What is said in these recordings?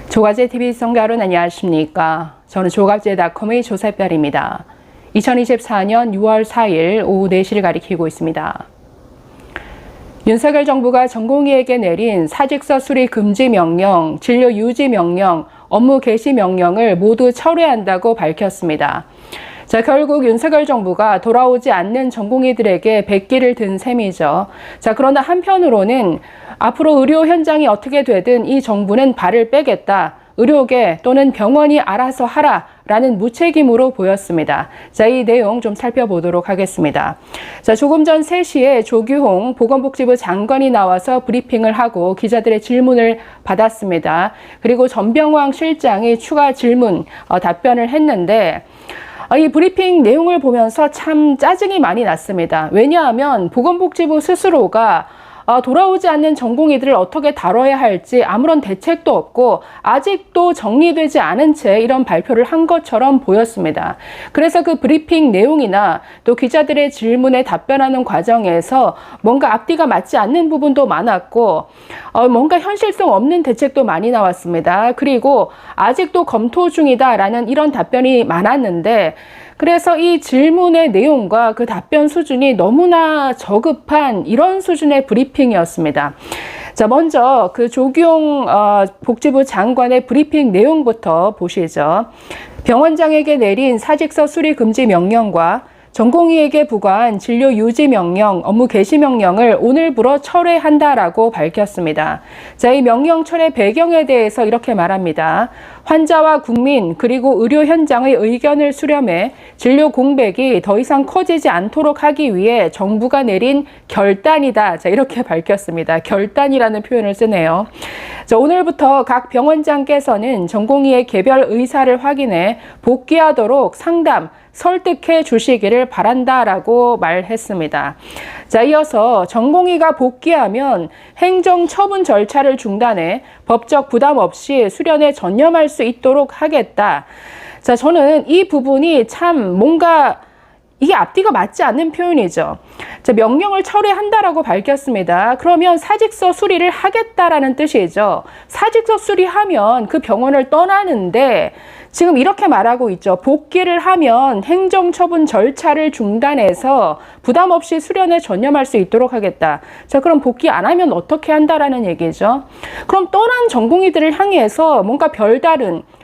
조갑제TV 시청자 여러분 안녕하십니까. 저는 조갑제닷컴의 조세별입니다. 2024년 6월 4일 오후 4시를 가리키고 있습니다. 윤석열 정부가 전공의에게 내린 사직서 수리 금지 명령, 진료 유지 명령, 업무 개시 명령을 모두 철회한다고 밝혔습니다. 자, 결국 윤석열 정부가 돌아오지 않는 전공의들에게 백기를 든 셈이죠. 자, 그러나 한편으로는 앞으로 의료 현장이 어떻게 되든 이 정부는 발을 빼겠다. 의료계 또는 병원이 알아서 하라라는 무책임으로 보였습니다. 자, 이 내용 좀 살펴보도록 하겠습니다. 자, 조금 전 3시에 조규홍 보건복지부 장관이 나와서 브리핑을 하고 기자들의 질문을 받았습니다. 그리고 전병황 실장이 추가 질문, 답변을 했는데 이 브리핑 내용을 보면서 참 짜증이 많이 났습니다. 왜냐하면 보건복지부 스스로가 돌아오지 않는 전공의들을 어떻게 다뤄야 할지 아무런 대책도 없고 아직도 정리되지 않은 채 이런 발표를 한 것처럼 보였습니다. 그래서 그 브리핑 내용이나 또 기자들의 질문에 답변하는 과정에서 뭔가 앞뒤가 맞지 않는 부분도 많았고 뭔가 현실성 없는 대책도 많이 나왔습니다. 그리고 아직도 검토 중이다라는 이런 답변이 많았는데 그래서 이 질문의 내용과 그 답변 수준이 너무나 저급한 이런 수준의 브리핑이었습니다. 자, 먼저 그 조규홍 복지부 장관의 브리핑 내용부터 보시죠. 병원장에게 내린 사직서 수리 금지 명령과 전공의에게 부과한 진료 유지 명령, 업무 개시 명령을 오늘부로 철회한다라고 밝혔습니다. 자, 이 명령 철회 배경에 대해서 이렇게 말합니다. 환자와 국민 그리고 의료 현장의 의견을 수렴해 진료 공백이 더 이상 커지지 않도록 하기 위해 정부가 내린 결단이다. 자, 이렇게 밝혔습니다. 결단이라는 표현을 쓰네요. 자, 오늘부터 각 병원장께서는 전공의의 개별 의사를 확인해 복귀하도록 상담, 설득해 주시기를 바란다라고 말했습니다. 자, 이어서 전공의가 복귀하면 행정처분 절차를 중단해 법적 부담 없이 수련에 전념할 수 있도록 하겠다. 자, 저는 이 부분이 참 뭔가 이게 앞뒤가 맞지 않는 표현이죠. 자, 명령을 철회한다라고 밝혔습니다. 그러면 사직서 수리를 하겠다라는 뜻이죠. 사직서 수리하면 그 병원을 떠나는데 지금 이렇게 말하고 있죠. 복귀를 하면 행정처분 절차를 중단해서 부담 없이 수련에 전념할 수 있도록 하겠다. 자, 그럼 복귀 안 하면 어떻게 한다라는 얘기죠. 그럼 떠난 전공의들을 향해서 뭔가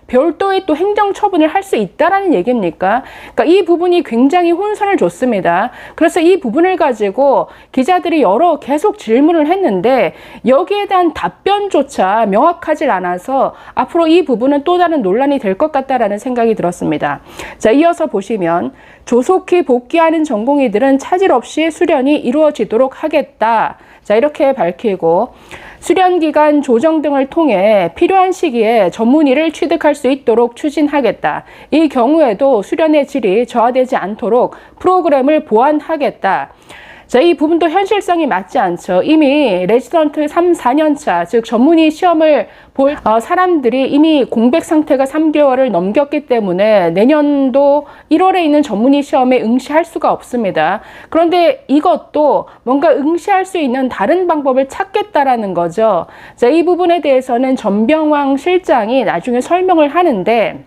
별도의 또 행정처분을 할 수 있다라는 얘기입니까? 그러니까 이 부분이 굉장히 혼선을 줬습니다. 그래서 이 부분을 가지고 기자들이 계속 질문을 했는데 여기에 대한 답변조차 명확하지 않아서 앞으로 이 부분은 또 다른 논란이 될 것 같다라는 생각이 들었습니다. 자, 이어서 보시면 조속히 복귀하는 전공의들은 차질 없이 수련이 이루어지도록 하겠다. 자, 이렇게 밝히고 수련 기간 조정 등을 통해 필요한 시기에 전문의를 취득할 수 있도록 추진하겠다. 이 경우에도 수련의 질이 저하되지 않도록 프로그램을 보완하겠다. 자, 이 부분도 현실성이 맞지 않죠. 이미 레지던트 3, 4년차, 즉 전문의 시험을 볼 사람들이 이미 공백 상태가 3개월을 넘겼기 때문에 내년도 1월에 있는 전문의 시험에 응시할 수가 없습니다. 그런데 이것도 뭔가 응시할 수 있는 다른 방법을 찾겠다라는 거죠. 자, 이 부분에 대해서는 전병황 실장이 나중에 설명을 하는데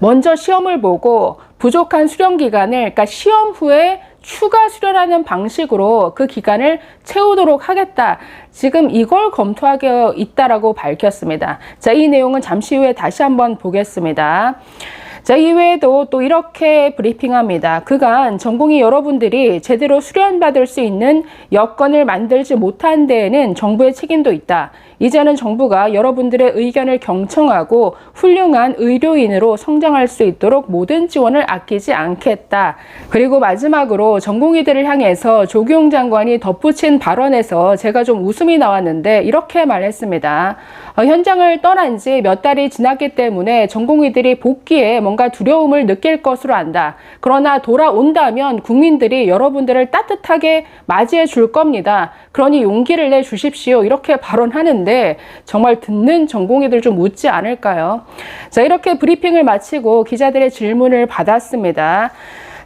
먼저 시험을 보고 부족한 수련 기간을, 그러니까 시험 후에 추가 수련하는 방식으로 그 기간을 채우도록 하겠다. 지금 이걸 검토하고 있다라고 밝혔습니다. 자, 이 내용은 잠시 후에 다시 한번 보겠습니다. 자, 이외에도 또 이렇게 브리핑합니다. 그간 전공의 여러분들이 제대로 수련받을 수 있는 여건을 만들지 못한 데에는 정부의 책임도 있다. 이제는 정부가 여러분들의 의견을 경청하고 훌륭한 의료인으로 성장할 수 있도록 모든 지원을 아끼지 않겠다. 그리고 마지막으로 전공의들을 향해서 조규홍 장관이 덧붙인 발언에서 제가 좀 웃음이 나왔는데 이렇게 말했습니다. 현장을 떠난 지 몇 달이 지났기 때문에 전공의들이 복귀에 뭔가 두려움을 느낄 것으로 안다. 그러나 돌아온다면 국민들이 여러분들을 따뜻하게 맞이해 줄 겁니다. 그러니 용기를 내 주십시오. 이렇게 발언하는데 정말 듣는 전공의들 좀 웃지 않을까요? 자, 이렇게 브리핑을 마치고 기자들의 질문을 받았습니다.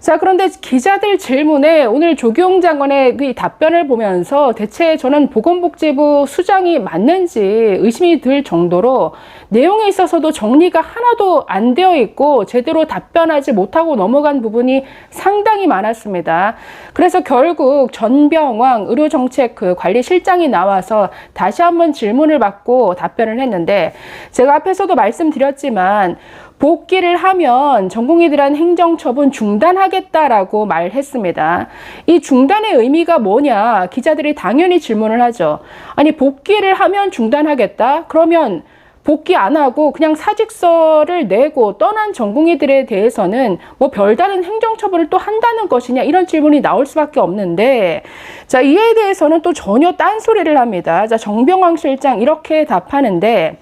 자, 그런데 기자들 질문에 오늘 조규용 장관의 그 답변을 보면서 대체 저는 보건복지부 수장이 맞는지 의심이 들 정도로 내용에 있어서도 정리가 하나도 안 되어 있고 제대로 답변하지 못하고 넘어간 부분이 상당히 많았습니다. 그래서 결국 전병왕 의료정책 그 관리실장이 나와서 다시 한번 질문을 받고 답변을 했는데, 제가 앞에서도 말씀드렸지만 복귀를 하면 전공의들한 행정처분 중단하겠다라고 말했습니다. 이 중단의 의미가 뭐냐? 기자들이 당연히 질문을 하죠. 아니, 복귀를 하면 중단하겠다? 그러면 복귀 안 하고 그냥 사직서를 내고 떠난 전공의들에 대해서는 뭐 별다른 행정처분을 또 한다는 것이냐, 이런 질문이 나올 수밖에 없는데, 자, 이에 대해서는 또 전혀 딴소리를 합니다. 자, 정병왕 실장 이렇게 답하는데,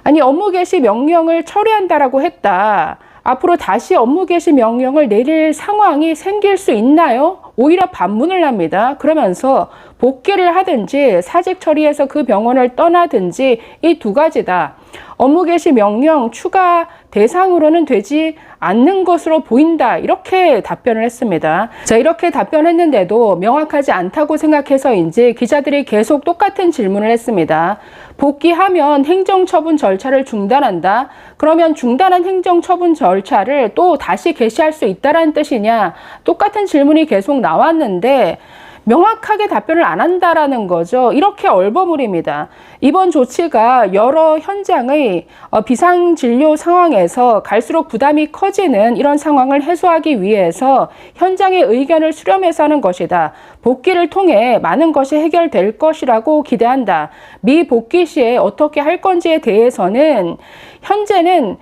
아니, 업무 개시 명령을 철회한다라고 했다. 앞으로 다시 업무 개시 명령을 내릴 상황이 생길 수 있나요? 오히려 반문을 합니다. 그러면서 복귀를 하든지 사직 처리해서 그 병원을 떠나든지 이 두 가지다. 업무 개시 명령 추가 대상으로는 되지 않는 것으로 보인다. 이렇게 답변을 했습니다. 자, 이렇게 답변했는데도 명확하지 않다고 생각해서인지 기자들이 계속 똑같은 질문을 했습니다. 복귀하면 행정처분 절차를 중단한다. 그러면 중단한 행정처분 절차를 또 다시 개시할 수 있다는 뜻이냐? 똑같은 질문이 계속 나왔는데 명확하게 답변을 안 한다라는 거죠. 이렇게 얼버무립니다. 이번 조치가 여러 현장의 비상진료 상황에서 갈수록 부담이 커지는 이런 상황을 해소하기 위해서 현장의 의견을 수렴해서 하는 것이다. 복귀를 통해 많은 것이 해결될 것이라고 기대한다. 미복귀 시에 어떻게 할 건지에 대해서는 현재는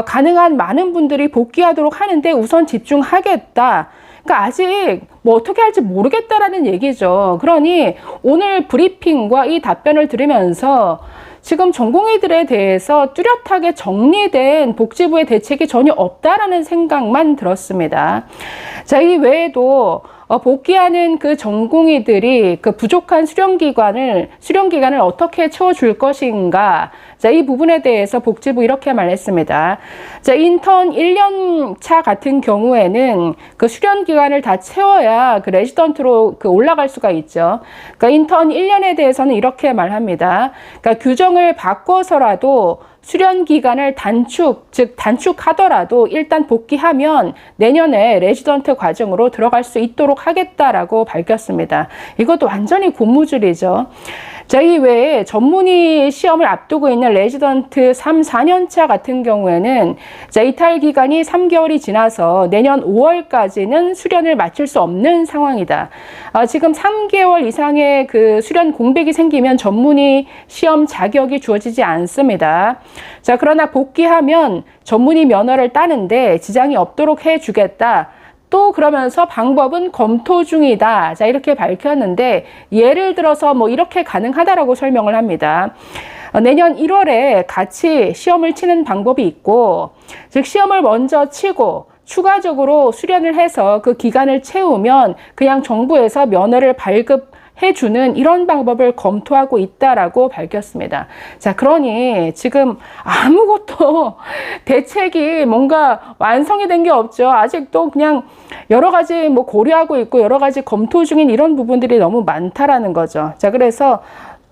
가능한 많은 분들이 복귀하도록 하는데 우선 집중하겠다. 그러니까 아직 뭐 어떻게 할지 모르겠다라는 얘기죠. 그러니 오늘 브리핑과 이 답변을 들으면서 지금 전공의들에 대해서 뚜렷하게 정리된 복지부의 대책이 전혀 없다라는 생각만 들었습니다. 자, 이 외에도 복귀하는 그 전공의들이 그 부족한 수련 기간을 어떻게 채워줄 것인가. 자, 이 부분에 대해서 복지부 이렇게 말했습니다. 자, 인턴 1년 차 같은 경우에는 그 수련 기간을 다 채워야 그 레지던트로 그 올라갈 수가 있죠. 그러니까 인턴 1년에 대해서는 이렇게 말합니다. 그러니까 규정을 바꿔서라도 수련 기간을 단축하더라도 일단 복귀하면 내년에 레지던트 과정으로 들어갈 수 있도록 하겠다라고 밝혔습니다. 이것도 완전히 고무줄이죠. 자, 이 외에 전문의 시험을 앞두고 있는 레지던트 3, 4년차 같은 경우에는 자, 이탈 기간이 3개월이 지나서 내년 5월까지는 수련을 마칠 수 없는 상황이다. 지금 3개월 이상의 그 수련 공백이 생기면 전문의 시험 자격이 주어지지 않습니다. 자, 그러나 복귀하면 전문의 면허를 따는데 지장이 없도록 해주겠다. 또 그러면서 방법은 검토 중이다. 자, 이렇게 밝혔는데 예를 들어서 뭐 이렇게 가능하다라고 설명을 합니다. 내년 1월에 같이 시험을 치는 방법이 있고, 즉 시험을 먼저 치고 추가적으로 수련을 해서 그 기간을 채우면 그냥 정부에서 면허를 발급해주는 이런 방법을 검토하고 있다라고 밝혔습니다. 자, 그러니 지금 아무것도 대책이 뭔가 완성이 된 게 없죠. 아직도 그냥 여러 가지 뭐 고려하고 있고 여러 가지 검토 중인 이런 부분들이 너무 많다라는 거죠. 자, 그래서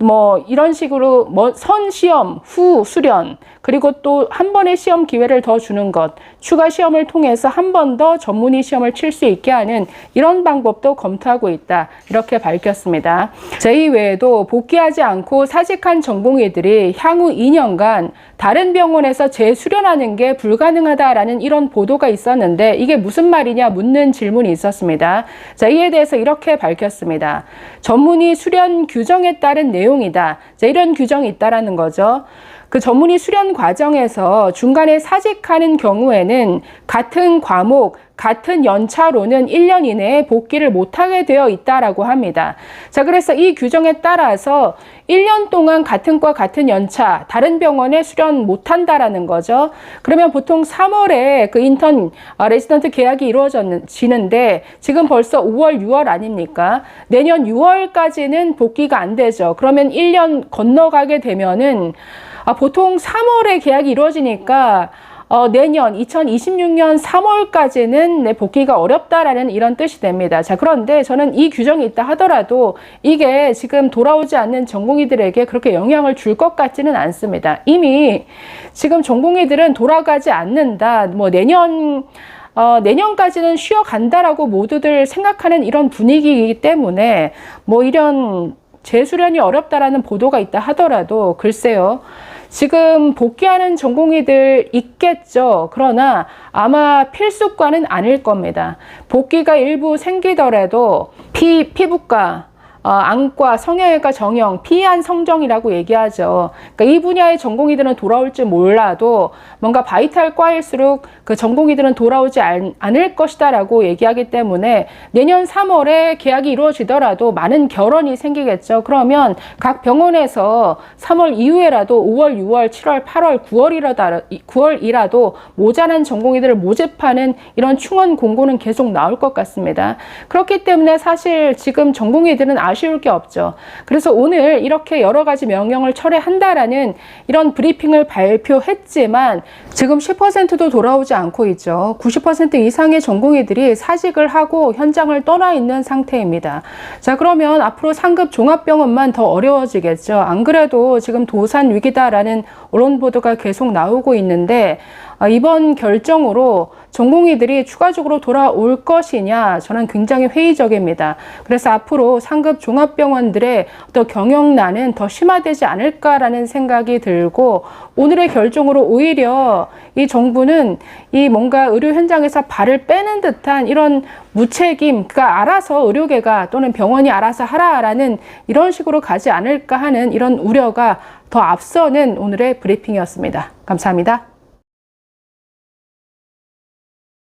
뭐 이런 식으로 뭐 선 시험 후 수련, 그리고 또 한 번의 시험 기회를 더 주는 것, 추가 시험을 통해서 한 번 더 전문의 시험을 칠 수 있게 하는 이런 방법도 검토하고 있다. 이렇게 밝혔습니다. 자, 이 외에도 복귀하지 않고 사직한 전공의들이 향후 2년간 다른 병원에서 재수련하는 게 불가능하다라는 이런 보도가 있었는데 이게 무슨 말이냐 묻는 질문이 있었습니다. 자, 이에 대해서 이렇게 밝혔습니다. 전문의 수련 규정에 따른 내용이다. 자, 이런 규정이 있다라는 거죠. 그 전문의 수련 과정에서 중간에 사직하는 경우에는 같은 과목, 같은 연차로는 1년 이내에 복귀를 못하게 되어 있다라고 합니다. 자, 그래서 이 규정에 따라서 1년 동안 같은 과 같은 연차, 다른 병원에 수련 못한다라는 거죠. 그러면 보통 3월에 그 인턴 레지던트 계약이 이루어지는데 지금 벌써 5월, 6월 아닙니까? 내년 6월까지는 복귀가 안 되죠. 그러면 1년 건너가게 되면은 보통 3월에 계약이 이루어지니까 내년 2026년 3월까지는 복귀가 어렵다라는 이런 뜻이 됩니다. 자, 그런데 저는 이 규정이 있다 하더라도 이게 지금 돌아오지 않는 전공의들에게 그렇게 영향을 줄 것 같지는 않습니다. 이미 지금 전공의들은 돌아가지 않는다. 뭐 내년까지는 쉬어간다라고 모두들 생각하는 이런 분위기이기 때문에 뭐 이런 재수련이 어렵다라는 보도가 있다 하더라도 글쎄요. 지금 복귀하는 전공의들 있겠죠. 그러나 아마 필수과는 아닐 겁니다. 복귀가 일부 생기더라도 피부과, 안과, 성형외과 정형, 피한 성정이라고 얘기하죠. 그러니까 이 분야의 전공의들은 돌아올지 몰라도 뭔가 바이탈과일수록 그 전공의들은 돌아오지 않을 것이다 라고 얘기하기 때문에 내년 3월에 계약이 이루어지더라도 많은 결원이 생기겠죠. 그러면 각 병원에서 3월 이후에라도 5월, 6월, 7월, 8월, 9월이라도 모자란 전공의들을 모집하는 이런 충원 공고는 계속 나올 것 같습니다. 그렇기 때문에 사실 지금 전공의들은 아쉬울 게 없죠. 그래서 오늘 이렇게 여러 가지 명령을 철회한다라는 이런 브리핑을 발표했지만 지금 10%도 돌아오지 않고 있죠. 90% 이상의 전공의들이 사직을 하고 현장을 떠나 있는 상태입니다. 자, 그러면 앞으로 상급 종합병원만 더 어려워지겠죠. 안 그래도 지금 도산 위기다라는 언론 보도가 계속 나오고 있는데 이번 결정으로 전공의들이 추가적으로 돌아올 것이냐, 저는 굉장히 회의적입니다. 그래서 앞으로 상급 종합병원들의 또 경영난은 더 심화되지 않을까라는 생각이 들고, 오늘의 결정으로 오히려 이 정부는 이 뭔가 의료 현장에서 발을 빼는 듯한 이런 무책임, 그러니까 알아서 의료계가 또는 병원이 알아서 하라라는 이런 식으로 가지 않을까 하는 이런 우려가 더 앞서는 오늘의 브리핑이었습니다. 감사합니다.